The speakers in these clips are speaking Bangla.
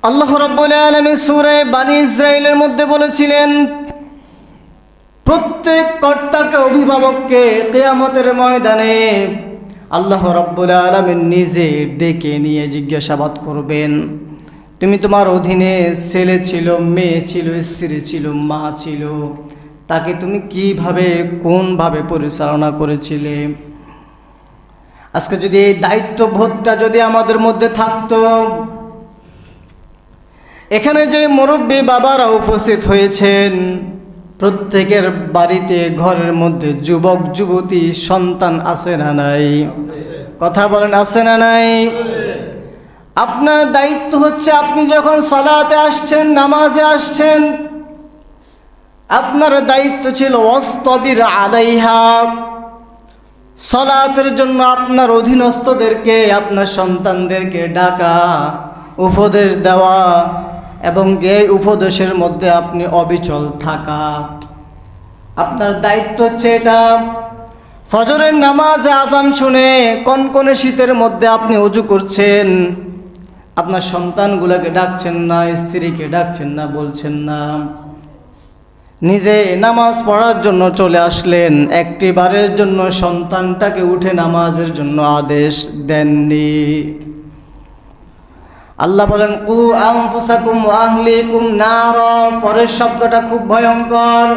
আল্লাহ রাব্বুল আলামিন সূরা বনী ইসরাঈলের মধ্যে বলেছিলেন, প্রত্যেক কর্তাকে, অভিভাবককে কিয়ামতের ময়দানে আল্লাহ রাব্বুল আলামিন নিজে ডেকে নিয়ে জিজ্ঞাসাবাদ করবেন, তুমি তোমার অধীনে ছেলে ছিল, মেয়ে ছিল, স্ত্রী ছিল, মা ছিল, তাকে তুমি কিভাবে, কোনভাবে পরিচালনা করেছিলে। আজকে যদি এই দায়িত্ববোধটা যদি আমাদের মধ্যে থাকতো, এখানে যে মুরব্বী বাবারা উপস্থিত হয়েছেন, প্রত্যেকের বাড়িতে, ঘরের মধ্যে যুবক যুবতী সন্তান আছে না নাই? কথা বলেন, আছে না নাই? আপনার দায়িত্ব হচ্ছে, আপনি যখন সালাতে আসছেন, নামাজে আসছেন, আপনার দায়িত্ব ছিল ওয়াসতাবির আলাইহা, সালাতের জন্য আপনার অধীনস্থদেরকে, আপনার সন্তানদেরকে ডাকা, উপদেশ দেওয়া, এবং এই উপদেশের মধ্যে আপনি অবিচল থাকা। আপনার দায়িত্ব হচ্ছে এটা। ফজরের নামাজে আজান শুনে কনকনে শীতের মধ্যে আপনি ওযু করছেন, আপনার সন্তানগুলোকে ডাকছেন না, স্ত্রীকে ডাকছেন না, বলছেন না, নিজে নামাজ পড়ার জন্য চলে আসলেন, একটি বারের জন্য সন্তানটাকে উঠে নামাজের জন্য আদেশ দেননি। আল্লাহ বলেন, কু আনফুসাকুম ওয়া আহলিকুম নার, পরের শব্দটা খুব ভয়ঙ্কর।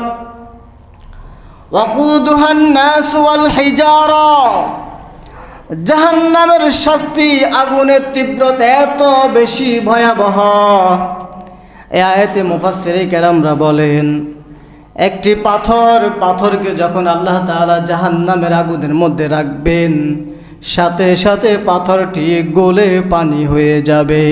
ওয়াকুদুহান নাস ওয়াল হিজারা, জাহান্নামের শাস্তি, আগুনের তীব্রতা এত বেশি ভয়াবহ। এই আয়াতে মুফাসসিরে কেরামরা বলেন, একটি পাথরকে যখন আল্লাহ তাআলা জাহান্নামের আগুনের মধ্যে রাখবেন, সাথে সাথে পাথরটি গলে পানি হয়ে যাবে।